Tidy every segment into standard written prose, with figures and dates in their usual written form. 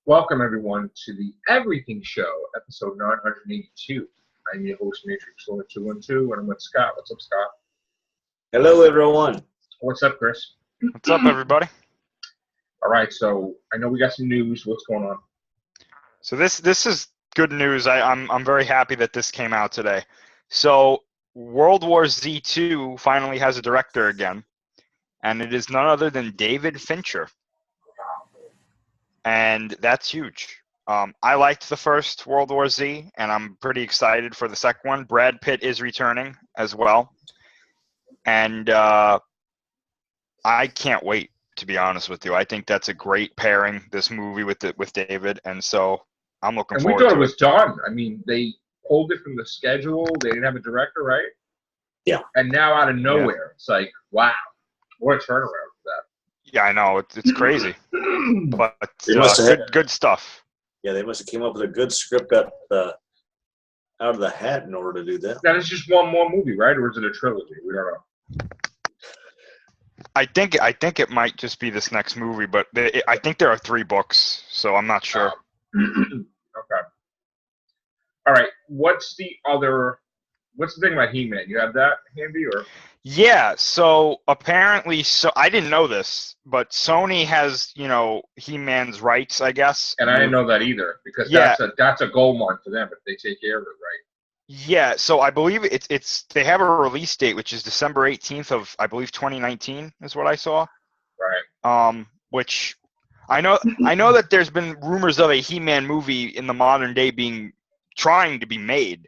Welcome, everyone, to the Everything Show, episode 982. I'm your host, Matrix 212, and I'm with Scott. What's up, Scott? Hello, everyone. What's up, Chris? What's up, everybody? All right, so I know we got some news. What's going on? So this is good news. I'm very happy that this came out today. So World War Z2 finally has a director again, and it is none other than David Fincher, and that's huge. I liked the first World War Z, and I'm pretty excited for the second one. Brad Pitt is returning as well, and I can't wait. To be honest with you, I think that's a great pairing. This movie with David, and so I'm looking And forward we thought to it was done. I mean, they pulled it from the schedule. They didn't have a director, right? Yeah. And now out of nowhere, It's like, wow, what a turnaround for that. Yeah, I know it's crazy, but good stuff. Yeah, they must have came up with a good script out of the hat in order to do that. That is just one more movie, right? Or is it a trilogy? We don't know. I think it might just be this next movie, but I think there are 3 books, so I'm not sure. Okay. All right. What's the thing about He-Man? You have that handy, or? Yeah. So apparently, I didn't know this, but Sony has He-Man's rights, I guess. And I didn't know that either, because that's a gold mine for them if they take care of it right. Yeah, so I believe it's they have a release date, which is December 18th of, I believe, 2019 is what I saw. Right. Which I know that there's been rumors of a He-Man movie in the modern day trying to be made.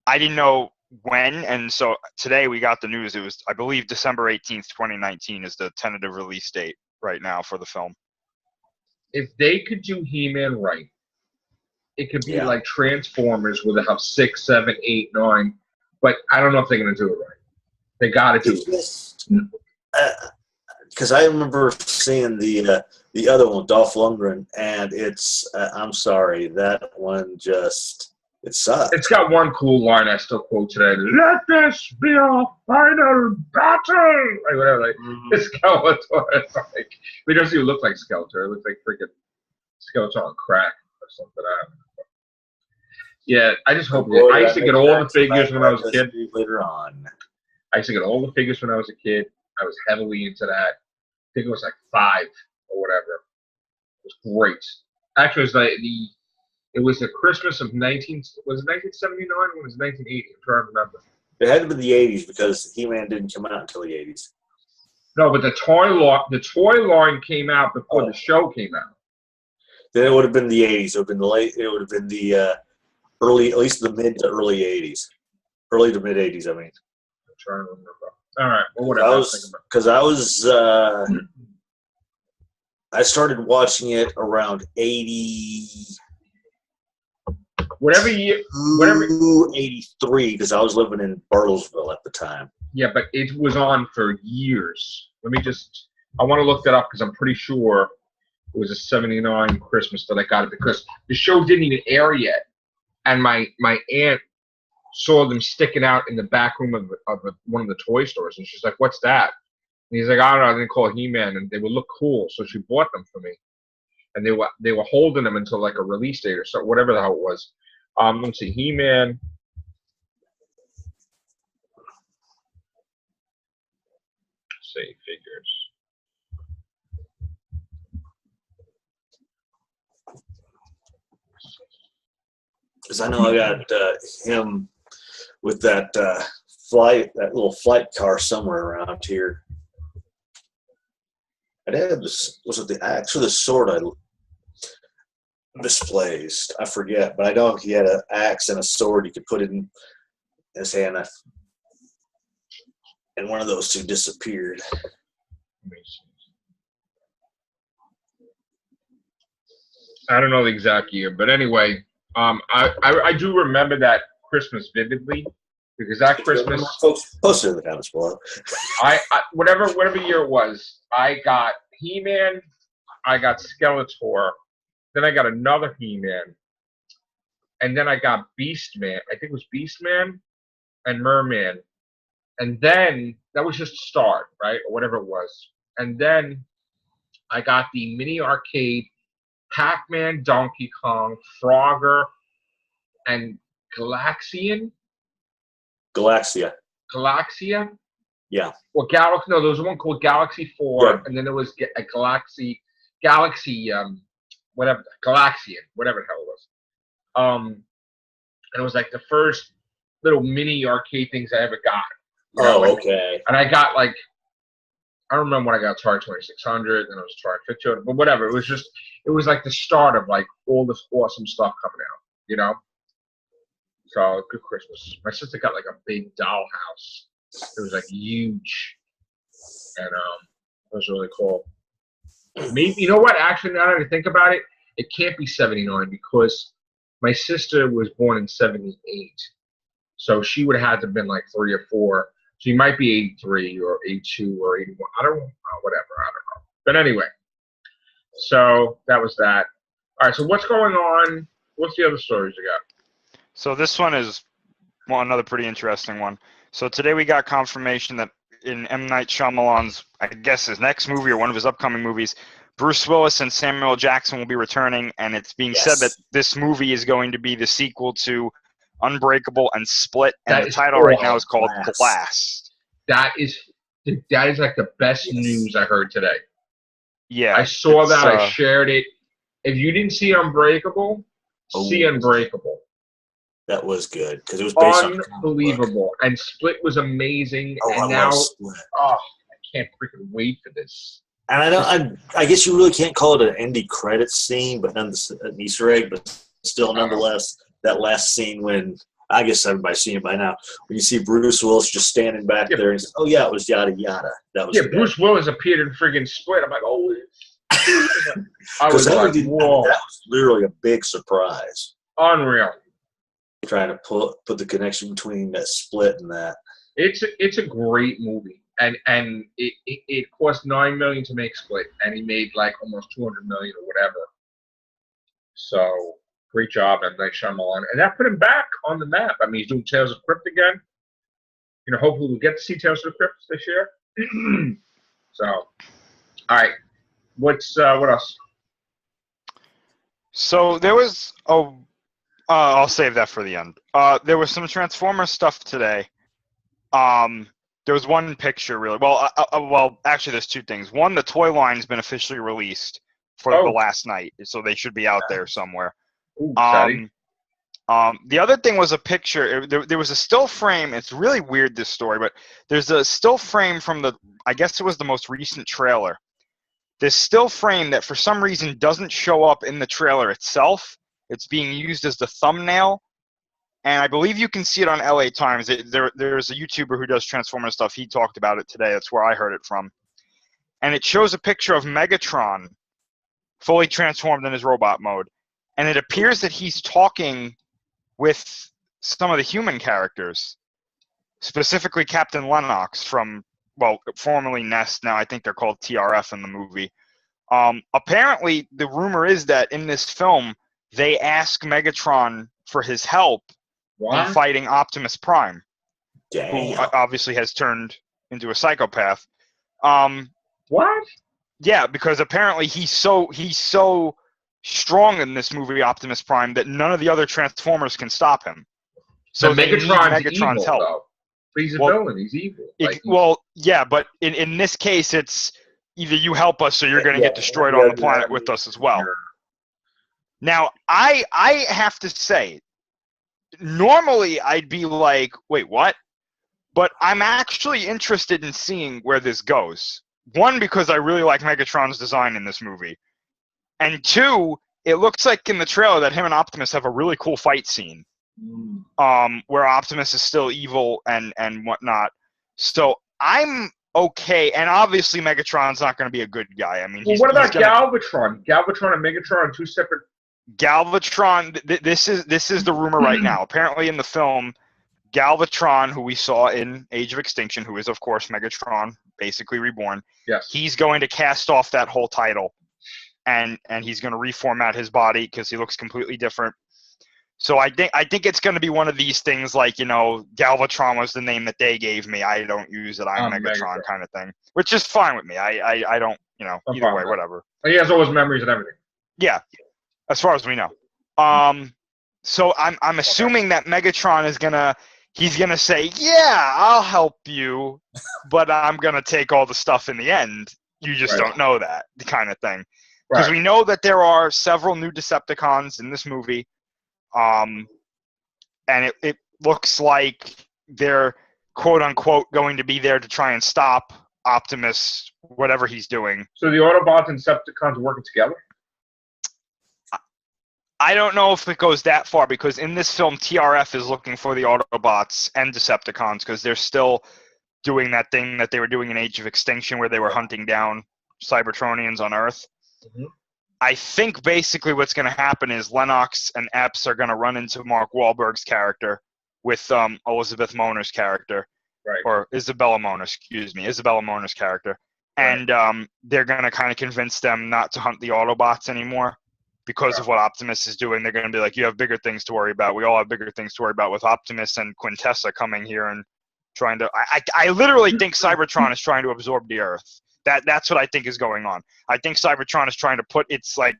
I didn't know when, and so today we got the news. It was, I believe, December 18th, 2019 is the tentative release date right now for the film. If they could do He-Man right, it could be like Transformers, where they have 6, 7, 8, 9. But I don't know if they're going to do it right. They got to do it. Because I remember seeing the other one, Dolph Lundgren, and it's I'm sorry, that one it sucked. It's got one cool line I still quote today. Let this be our final battle. Like whatever. Like Skeletor. It's like, he doesn't even look like Skeletor. It looks like freaking Skeletor on crack or something. I don't know. Yeah, I just hope. I used to get all the figures when I was a kid. Later on, I used to get all the figures when I was a kid. I was heavily into that. I think it was like 5 or whatever. It was great. Actually, it was the Christmas of 1979 or was it 1980? I'm trying to remember. It had to be the 80s because He-Man didn't come out until the 80s. No, but the toy line came out before the show came out. Then it would have been the 80s. It would have been the early, at least the mid to early 80s. Early to mid 80s, I mean. I'm trying to remember. All right. Well, whatever. I started watching it around 80. Whatever year. 83, because I was living in Bartlesville at the time. Yeah, but it was on for years. I want to look that up because I'm pretty sure it was a 79 Christmas that I got it, because the show didn't even air yet. And my aunt saw them sticking out in the back room of one of the toy stores, and she's like, "What's that?" And he's like, "I don't know. I didn't call He-Man, and they would look cool, so she bought them for me." And they were holding them until like a release date or so, whatever the hell it was. Let's see, He-Man. Say figures. Because I know I got him with that little flight car somewhere around here. I had this, was it the axe or the sword I misplaced? I forget, but I know he had an axe and a sword he could put in his hand, and one of those 2 disappeared. I don't know the exact year, but anyway, I do remember that Christmas vividly, because that Christmas, posted in the comments below. I whatever year it was, I got He-Man, I got Skeletor, then I got another He-Man, and then I got Beastman. I think it was Beastman and Merman, and then that was just a start, right, or whatever it was. And then I got the mini arcade Pac-Man, Donkey Kong, Frogger, and Galaxian. Galaxia. Galaxia? Yeah. Or Galaxy? No, there was one called Galaxy 4, Yeah. and then there was a Galaxy, whatever, Galaxian, whatever the hell it was. And it was like the first little mini arcade things I ever got. Okay. And I got like, I don't remember when I got Atari 2600, and it was Atari 5200, but whatever. It was like the start of like all this awesome stuff coming out, So good Christmas. My sister got like a big dollhouse. It was like huge, and it was really cool. Maybe, you know what? Actually, now that I think about it, it can't be 79 because my sister was born in 78, so she would have had to have been like 3 or 4. She might be 83 or 82 or 81. I don't know. Whatever. I don't know. But anyway, so that was that. All right. So what's going on? What's the other stories you got? So this one is another pretty interesting one. So today we got confirmation that in M. Night Shyamalan's, I guess, his next movie or one of his upcoming movies, Bruce Willis and Samuel Jackson will be returning, and it's being said that this movie is going to be the sequel to Unbreakable and Split, and the title right now is called Glass. That is like the best news I heard today. Yeah. I saw that. I shared it. If you didn't see Unbreakable, see Unbreakable. That was good because it was based on unbelievable, and Split was amazing. And now, I can't freaking wait for this. And I guess you really can't call it an end credits scene, but an Easter egg, but still, nonetheless, that last scene when I guess everybody's seen it by now. When you see Bruce Willis just standing back there and says, "Oh yeah, it was yada yada." That was Bruce Willis appeared in friggin' Split. I'm like, oh, I was like, whoa. That was literally a big surprise. Unreal. Trying to put the connection between that Split and that. It's a great movie, and it cost $9 million to make Split, and he made like almost $200 million or whatever. So great job, M. Night Shyamalan, and that put him back on the map. I mean, he's doing Tales of the Crypt again. Hopefully we'll get to see Tales of the Crypt this year. So, all right, what else? So there was I'll save that for the end. There was some Transformers stuff today. There was one picture, really. Well, actually, there's two things. One, the toy line's been officially released for the last night, so they should be out there somewhere. Ooh, the other thing was a picture. There was a still frame. It's really weird, this story, but there's a still frame from I guess it was the most recent trailer. This still frame that for some reason doesn't show up in the trailer itself. It's being used as the thumbnail, and I believe you can see it on LA Times. There's a YouTuber who does Transformers stuff. He talked about it today. That's where I heard it from. And it shows a picture of Megatron fully transformed in his robot mode. And it appears that he's talking with some of the human characters, specifically Captain Lennox from, formerly Nest. Now I think they're called TRF in the movie. Apparently, the rumor is that in this film, they ask Megatron for his help in fighting Optimus Prime, who obviously has turned into a psychopath. What? Yeah, because apparently he's so strong in this movie, Optimus Prime, that none of the other Transformers can stop him. So Megatron's help. Though. But he's a villain. He's evil. But in this case, it's either you help us or you're going to get destroyed on the planet with us as well. Now, I have to say, normally I'd be like, wait, what? But I'm actually interested in seeing where this goes. One, because I really like Megatron's design in this movie. And two, it looks like in the trailer that him and Optimus have a really cool fight scene. Where Optimus is still evil and whatnot. So I'm okay. And obviously Megatron's not going to be a good guy. I mean, what about Galvatron? Galvatron and Megatron are two separate... Galvatron, this is the rumor right now. Apparently in the film, Galvatron, who we saw in Age of Extinction, who is, of course, Megatron, basically reborn, he's going to cast off that whole title, and he's going to reformat his body because he looks completely different. So I think it's going to be one of these things like, Galvatron was the name that they gave me. I don't use it. I'm Megatron kind of thing, which is fine with me. I don't, either way, whatever. He has all his memories and everything. Yeah, as far as we know. So I'm assuming that Megatron he's gonna say, yeah, I'll help you, but I'm gonna take all the stuff in the end. You just don't know that kind of thing. Because we know that there are several new Decepticons in this movie. And it looks like they're quote unquote going to be there to try and stop Optimus, whatever he's doing. So the Autobots and Decepticons are working together? I don't know if it goes that far, because in this film, TRF is looking for the Autobots and Decepticons because they're still doing that thing that they were doing in Age of Extinction where they were hunting down Cybertronians on Earth. Mm-hmm. I think basically what's going to happen is Lennox and Epps are going to run into Mark Wahlberg's character with Elizabeth Moner's character. Right. Or Isabella Moner's character. And they're going to kind of convince them not to hunt the Autobots anymore because of what Optimus is doing. They're going to be like, you have bigger things to worry about. We all have bigger things to worry about with Optimus and Quintessa coming here and trying to... I literally think Cybertron is trying to absorb the Earth. That's what I think is going on. I think Cybertron is trying to put... It's like...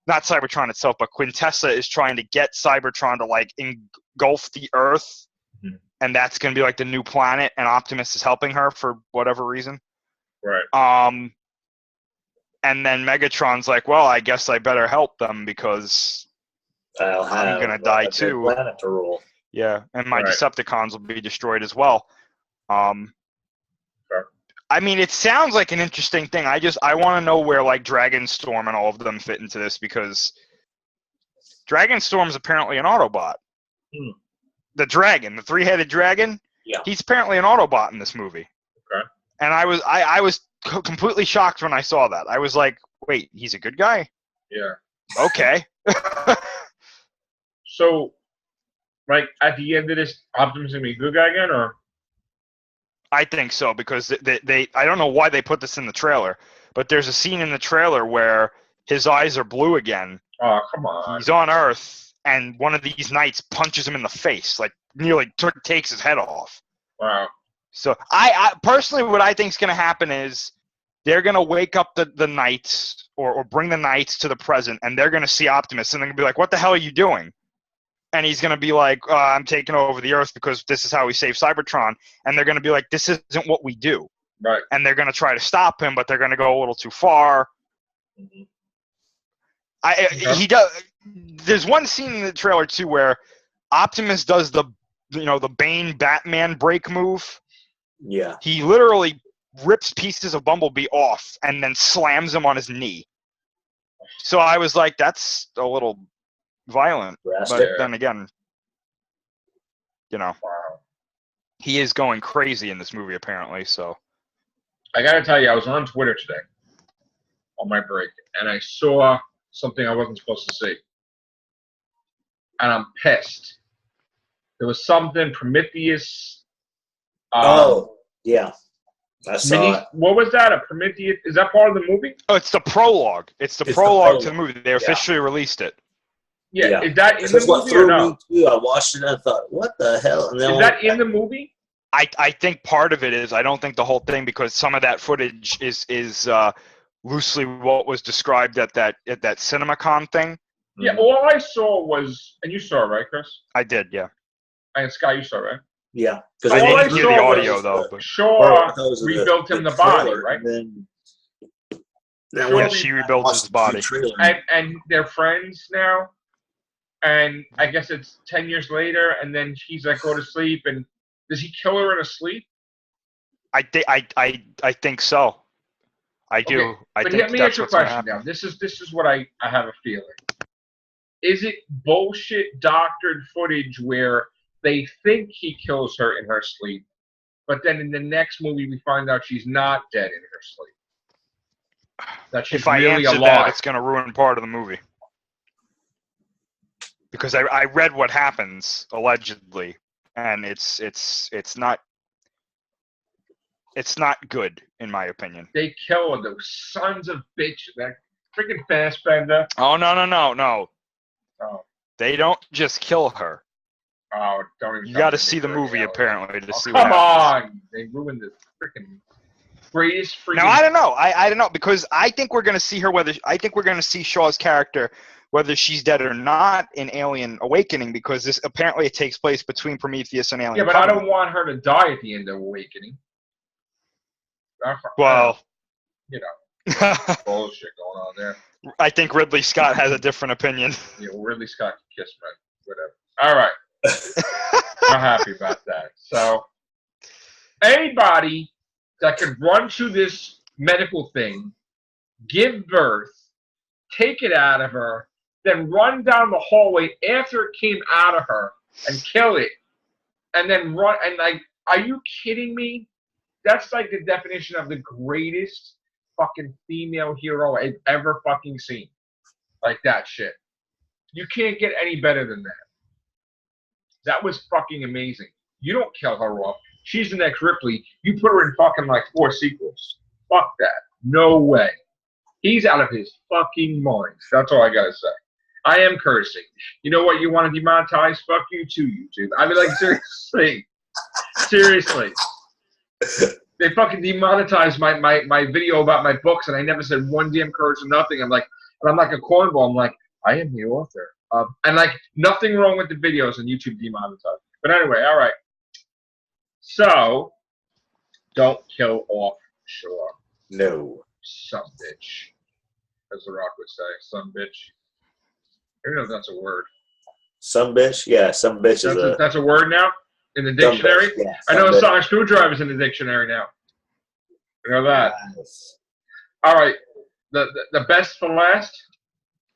Not Cybertron itself, but Quintessa is trying to get Cybertron to like engulf the Earth. Mm-hmm. And that's going to be like the new planet, and Optimus is helping her for whatever reason. Right. And then Megatron's like, well, I guess I better help them because I'm going to die too. Planet to rule. Yeah, and my Decepticons will be destroyed as well. Sure. I mean, it sounds like an interesting thing. I want to know where like Dragonstorm and all of them fit into this, because Dragonstorm's apparently an Autobot. Hmm. The dragon, the three-headed dragon, he's apparently an Autobot in this movie. Okay. And I was completely shocked when I saw that. I was like, wait, he's a good guy? Yeah. Okay. So, like, at the end of this, Optimus going to be a good guy again, or? I think so, because they I don't know why they put this in the trailer, but there's a scene in the trailer where his eyes are blue again. Oh, come on. He's on Earth, and one of these knights punches him in the face, like nearly takes his head off. Wow. So I personally, what I think is going to happen is they're going to wake up the knights or bring the knights to the present, and they're going to see Optimus, and they're going to be like, what the hell are you doing? And he's going to be like, I'm taking over the Earth because this is how we save Cybertron. And they're going to be like, this isn't what we do. Right. And they're going to try to stop him, but they're going to go a little too far. Mm-hmm. He does. There's one scene in the trailer too where Optimus does the Bane Batman break move. Yeah. He literally rips pieces of Bumblebee off and then slams him on his knee. So I was like, that's a little violent. But then again, he is going crazy in this movie apparently. So I got to tell you, I was on Twitter today on my break, and I saw something I wasn't supposed to see. And I'm pissed. There was something Prometheus. Yeah. I saw it. What was that? A Prometheus? Is that part of the movie? Oh, it's the prologue. It's the prologue to the movie. They officially released it. Yeah. Is that in the movie or no? Me too. I watched it and I thought, what the hell? And then is that in the movie? I think part of it is. I don't think the whole thing, because some of that footage is loosely what was described at that CinemaCon thing. Yeah, all I saw was, and you saw it, right, Chris? I did, yeah. And Scott, you saw it, right? Yeah. I didn't hear the audio, though. But Shaw rebuilt him the body, right? Yeah, she rebuilds his body. And they're friends now. And I guess it's 10 years later, and then she's like, go to sleep. And does he kill her in her sleep? I think so. I do. Okay. I but think let me ask you a question now. This is what I have a feeling. Is it bullshit doctored footage where they think he kills her in her sleep, but then in the next movie we find out she's not dead in her sleep? That she's if I really answer alive. that, it's going to ruin part of the movie. Because I read what happens, allegedly, and it's not good, in my opinion. They kill her, those sons of bitch, that freaking Fassbender. Oh, no. Oh. They don't just kill her. Oh, don't even. You got to see the movie, apparently, to see what happens. Come on! They ruined the freaking. greatest freaking. Now I don't know. I don't know because I think we're gonna see her I think we're gonna see Shaw's character whether she's dead or not in Alien Awakening because this apparently it takes place between Prometheus and Alien. Yeah, but Covenant. I don't want her to die at the end of Awakening. Well, you know, bullshit going on there. I think Ridley Scott has a different opinion. Yeah, well, Ridley Scott can kiss me, whatever. All right, I'm happy about that. So, anybody that could run through this medical thing, give birth, take it out of her, then run down the hallway after it came out of her and kill it, and then run and like, are you kidding me? That's like the definition of the greatest fucking female hero I've ever fucking seen. Like that shit. You can't get any better than that. That was fucking amazing. You don't kill her off. She's the next Ripley. You put her in fucking like 4 sequels. Fuck that. No way. He's out of his fucking mind. That's all I gotta say. I am cursing. You know what you want to demonetize? Fuck you too, YouTube. I mean, like, seriously. Seriously. They fucking demonetized my video about my books, and I never said one damn curse or nothing. I'm like a cornball. I'm like, I am the author. And like, nothing wrong with the videos, and YouTube demonetized. But anyway, all right. So, don't kill off Shaw. No. Some bitch. As The Rock would say. Some bitch. I don't know if that's a word. Some bitch? Yeah, some bitch that's a word now? In the dictionary? Yeah, I know bitch. a sonic screwdriver's in the dictionary now. You know that. Yes. All right. The best for last?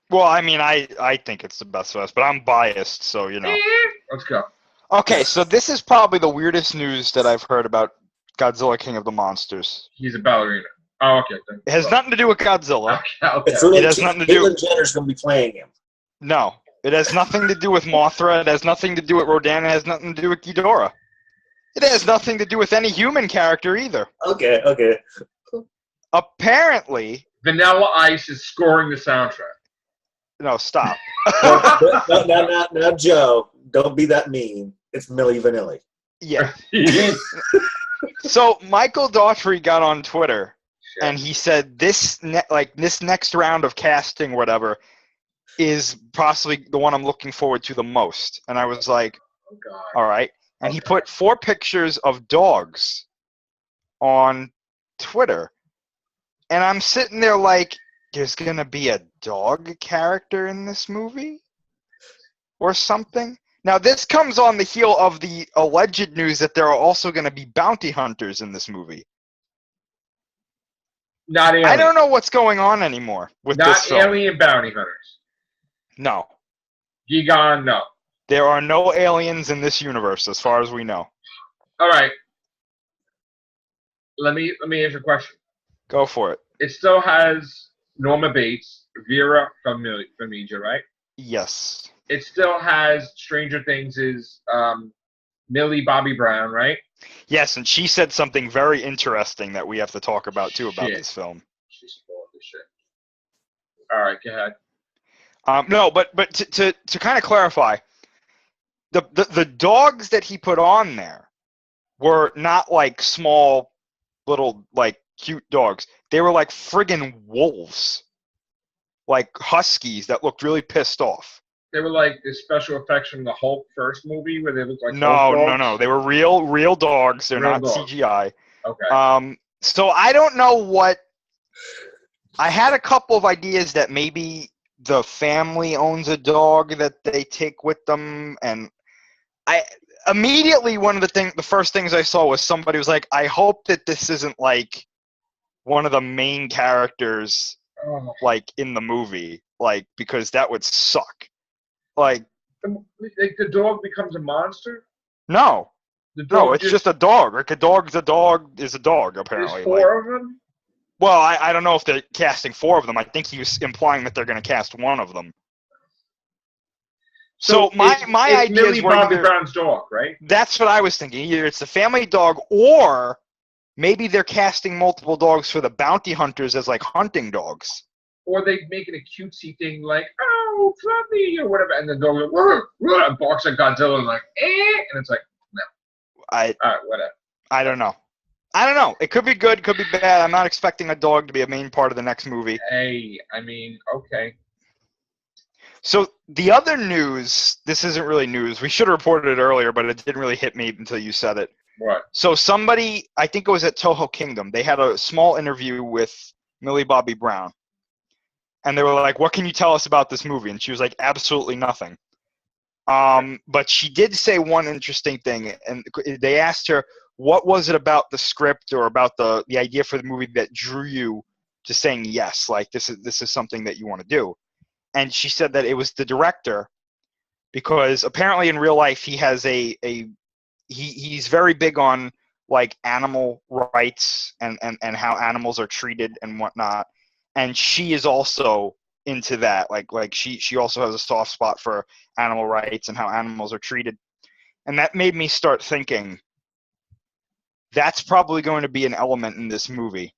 Well, I mean, I think it's the best for us, but I'm biased, so you know. Let's go. Okay, so this is probably the weirdest news that I've heard about Godzilla King of the Monsters. He's a ballerina. Oh, okay. It has nothing to do with Godzilla. Okay. It has nothing to do- Caitlyn Jenner's going to be playing him. No. It has nothing to do with Mothra. It has nothing to do with Rodan. It has nothing to do with Ghidorah. It has nothing to do with any human character either. Okay. Apparently... Vanilla Ice is scoring the soundtrack. No, stop. Now, Joe, don't be that mean. It's Milli Vanilli. Yeah. So Michael Daughtry got on Twitter, and he said this next round of casting, whatever, is possibly the one I'm looking forward to the most. And I was like, Oh, God. all right. And he put 4 pictures of dogs on Twitter. And I'm sitting there like, there's going to be a dog character in this movie? Or something? Now, this comes on the heel of the alleged news that there are also going to be bounty hunters in this movie. Not alien. I don't know what's going on anymore with this film. Not alien bounty hunters. No. Gigan, no. There are no aliens in this universe, as far as we know. All right. Let me ask you a question. Go for it. It still has Norma Bates, Vera Farmiga, right? Yes. It still has Stranger Things' Millie Bobby Brown, right? Yes, and she said something very interesting that we have to talk about, too, about this film. She's full of this shit. All right, go ahead. No, but to kind of clarify, the dogs that he put on there were not like small, little, like, cute dogs. They were like friggin' wolves. Like huskies that looked really pissed off. They were like the special effects from the Hulk first movie where they looked like No. They were real dogs. They're Real not dogs. CGI. Okay. So I don't know what. I had a couple of ideas that maybe the family owns a dog that they take with them, and I immediately the first things I saw was somebody was like, I hope that this isn't like one of the main characters like in the movie, like, because that would suck. Like the dog becomes a monster? No. The dog No, it's just a dog. Like a dog's a dog is a dog, apparently. There's 4 of them? Well, I don't know if they're casting 4 of them. I think he was implying that they're going to cast 1 of them. So my idea Millie is Bobby Brown's dog, right? That's what I was thinking. Either it's the family dog, or maybe they're casting multiple dogs for the bounty hunters as like hunting dogs. Or they make it a cutesy thing like, oh, fluffy, or whatever, and the dog goes, "Rrr, rrr," and barks at Godzilla and like, and it's like, no. All right, whatever. I don't know. I don't know. It could be good, could be bad. I'm not expecting a dog to be a main part of the next movie. Hey, I mean, okay. So the other news, this isn't really news. We should have reported it earlier, but it didn't really hit me until you said it. What? So somebody, I think it was at Toho Kingdom, they had a small interview with Millie Bobby Brown. And they were like, what can you tell us about this movie? And she was like, absolutely nothing. But she did say one interesting thing. And they asked her, what was it about the script or about the idea for the movie that drew you to saying yes, like this is something that you want to do? And she said that it was the director, because apparently in real life he has he's very big on like animal rights and how animals are treated and whatnot. And she is also into that. Like she also has a soft spot for animal rights and how animals are treated. And that made me start thinking that's probably going to be an element in this movie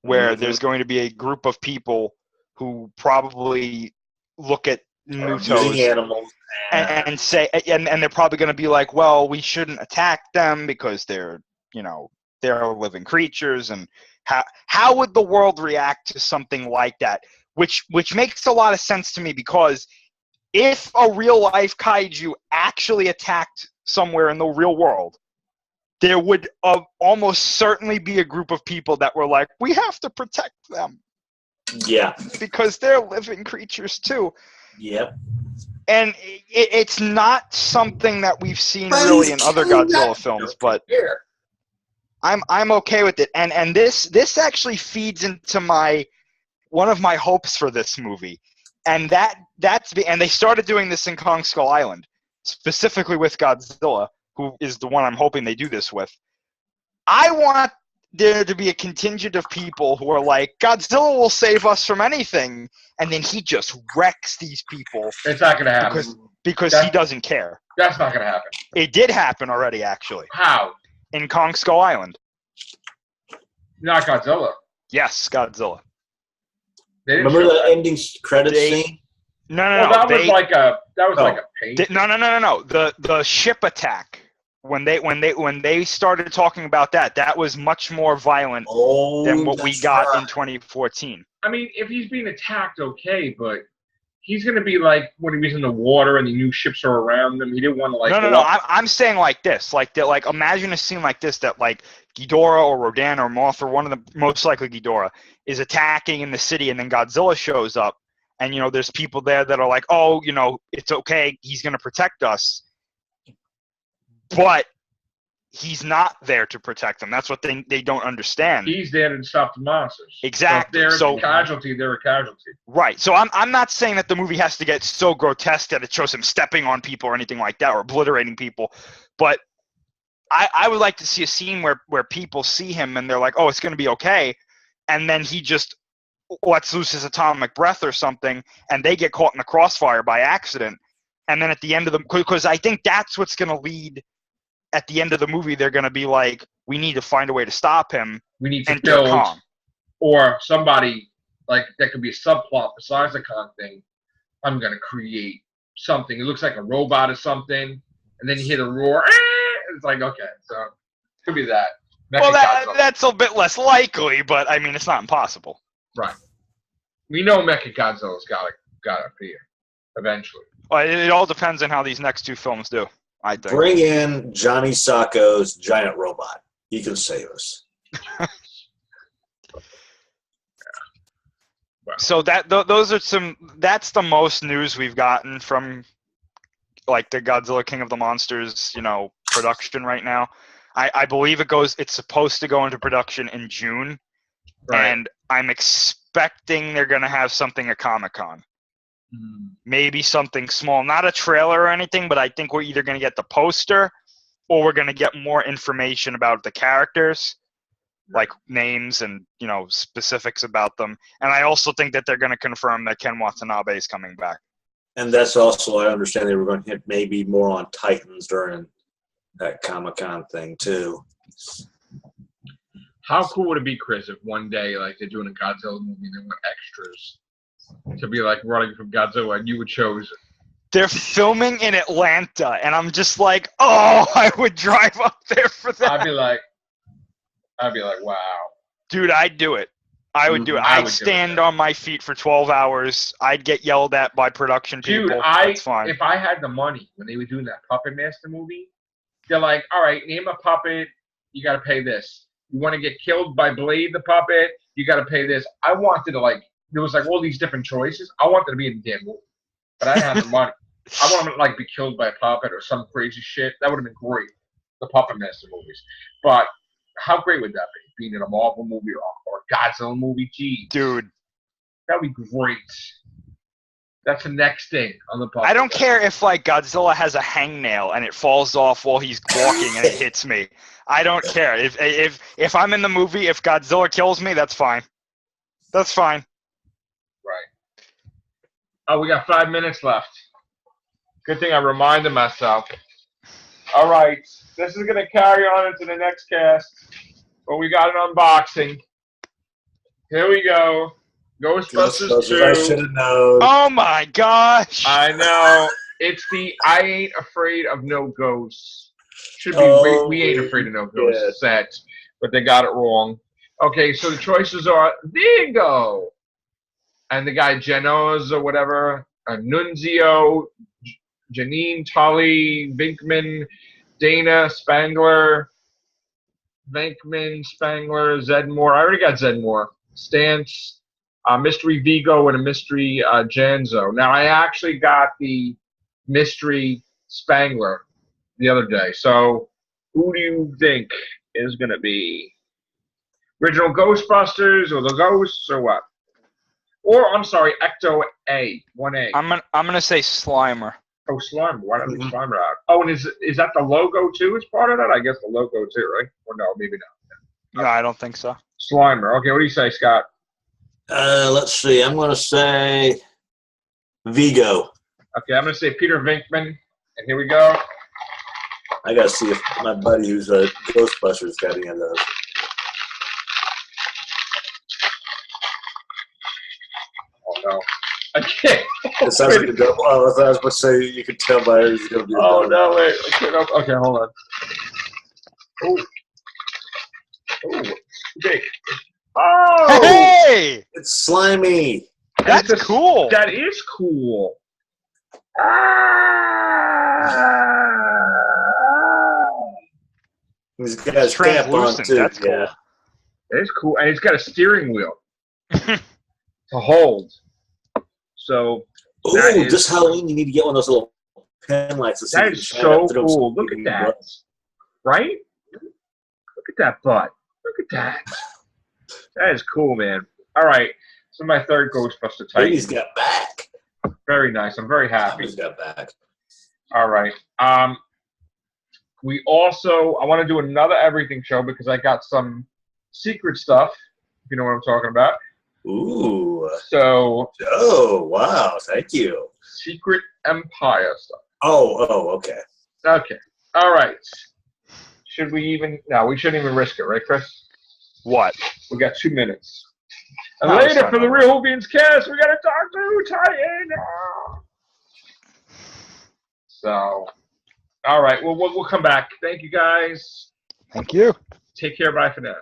where there's going to be a group of people who probably look at Mutos animals and say, and they're probably going to be like, well, we shouldn't attack them because they're living creatures. And how would the world react to something like that? Which makes a lot of sense to me, because if a real life kaiju actually attacked somewhere in the real world, there would almost certainly be a group of people that were like, we have to protect them. Yeah. Because they're living creatures too. Yep. And it's not something that we've seen really in other Godzilla films, but I'm okay with it. And this actually feeds into one of my hopes for this movie. And and they started doing this in Kong Skull Island, specifically with Godzilla, who is the one I'm hoping they do this with. I want there to be a contingent of people who are like, Godzilla will save us from anything, and then he just wrecks these people. It's not going to happen. Because he doesn't care. That's not going to happen. It did happen already, actually. How? In Kong Skull Island. Not Godzilla. Yes, Godzilla. Remember the ending credits scene? No. That was like a paint. No. The ship attack. When they started talking about that was much more violent than what we got in 2014. I mean, if he's being attacked, okay, but he's going to be like when he was in the water and the new ships are around him. He didn't want to like. No. I'm saying like this, like imagine a scene like this that like Ghidorah or Rodan or Mothra, one of the most likely Ghidorah, is attacking in the city, and then Godzilla shows up, and there's people there that are like, oh, it's okay, he's going to protect us. But he's not there to protect them. That's what they don't understand. He's there to stop the monsters. Exactly. So if they're a casualty, they're a casualty. Right. So I'm not saying that the movie has to get so grotesque that it shows him stepping on people or anything like that or obliterating people. But I would like to see a scene where people see him and they're like, oh, it's going to be okay. And then he just lets loose his atomic breath or something, and they get caught in the crossfire by accident. And then at the end of because I think that's what's going to lead. At the end of the movie, they're going to be like, we need to find a way to stop him. We need to build, Kong. Or somebody, like, that could be a subplot besides the Kong thing. I'm going to create something. It looks like a robot or something. And then you hear the roar. It's like, okay, so could be that. Well, that's a bit less likely, but, I mean, it's not impossible. Right. We know Mechagodzilla's got to appear eventually. Well, it all depends on how these next two films do. I think. Bring in Johnny Sacco's giant robot. He can save us. So that's the most news we've gotten from like the Godzilla King of the Monsters, production right now. I believe it's supposed to go into production in June. Right. And I'm expecting they're going to have something at Comic-Con. Maybe something small, not a trailer or anything, but I think we're either going to get the poster or we're going to get more information about the characters, like names and, specifics about them. And I also think that they're going to confirm that Ken Watanabe is coming back. And that's also, I understand they were going to hit maybe more on Titans during that Comic-Con thing too. How cool would it be, Chris, if one day, like, they're doing a Godzilla movie and they want extras to be like running from Godzilla, and you would choose it? They're filming in Atlanta, and I'm just like, oh, I would drive up there for that. I'd be like, I'd be like, wow. Dude, I'd do it. I would do it. I I'd would do it, stand yeah. on my feet for 12 hours. I'd get yelled at by production people. Dude, That's fine. if I had the money when they were doing that Puppet Master movie, they're like, all right, name a puppet, you got to pay this. You want to get killed by Blade the puppet, you got to pay this. I wanted to there was like all these different choices. I wanted to be in the damn movie, but I didn't have the money. I wanted to like be killed by a puppet or some crazy shit. That would have been great. The Puppet Master movies, but how great would that be? Being in a Marvel movie or a Godzilla movie? Geez. Dude. That would be great. That's the next thing on the Puppet I don't Master. care if like Godzilla has a hangnail and it falls off while he's walking and it hits me. I don't care. If I'm in the movie, if Godzilla kills me, that's fine. That's fine. Right. Oh, we got 5 minutes left. Good thing I reminded myself. All right. This is going to carry on into the next cast. But we got an unboxing. Here we go. Ghostbusters 2. I should have known. Oh my gosh. I know. It's the I Ain't Afraid of No Ghosts. Should be We Ain't Afraid of No Ghosts set. But they got it wrong. Okay, so the choices are Dingo. And the guy Genoz or whatever. Nunzio. Janine, Tully, Vinkman, Dana, Spangler. Venkman, Spangler, Zedmore. I already got Zedmore. Stance, Mystery Vigo, and a Mystery Janzo. Now, I actually got the Mystery Spangler the other day. So, who do you think is going to be? Original Ghostbusters or the Ghosts or what? Or, I'm sorry, Ecto A, 1A. I'm gonna say Slimer. Oh, Slimer. Why not leave Slimer out? Oh, and is that the logo too as part of that? I guess the logo too, right? Or no, maybe not. No, I don't think so. Slimer. Okay, what do you say, Scott? Let's see. I'm going to say Vigo. Okay, I'm going to say Peter Venkman. And here we go. I got to see if my buddy who's a Ghostbusters got any of those. Oh, no. I can't. It sounds like a double. Oh, I was about to say you could tell by it's going to be a Oh, double. no, wait. I can't open. Okay, hold on. Oh. Oh, big. Oh! Hey! It's slimy. That's cool. That is cool. He's got a stamp on Translucent. too. That's cool. Yeah. That is cool. And it's got a steering wheel to hold. So, Ooh, this Halloween you need to get one of those little pen lights. That is so cool. Look at that. Right? Look at that butt. Look at that. That is cool, man. All right. So my third Ghostbuster Titan. Baby's got back. Very nice. I'm very happy. Baby's got back. All right. We also, I want to do another everything show because I got some secret stuff, if you know what I'm talking about. Ooh. So. Oh, wow. Thank you. Secret Empire stuff. Oh, okay. Okay. All right. Should we even, no, we shouldn't even risk it, right, Chris? What? We got 2 minutes. And No, later for the Real Beans cast, we got to talk to Titan. So, all right. We'll come back. Thank you, guys. Thank you. Take care. Bye for now.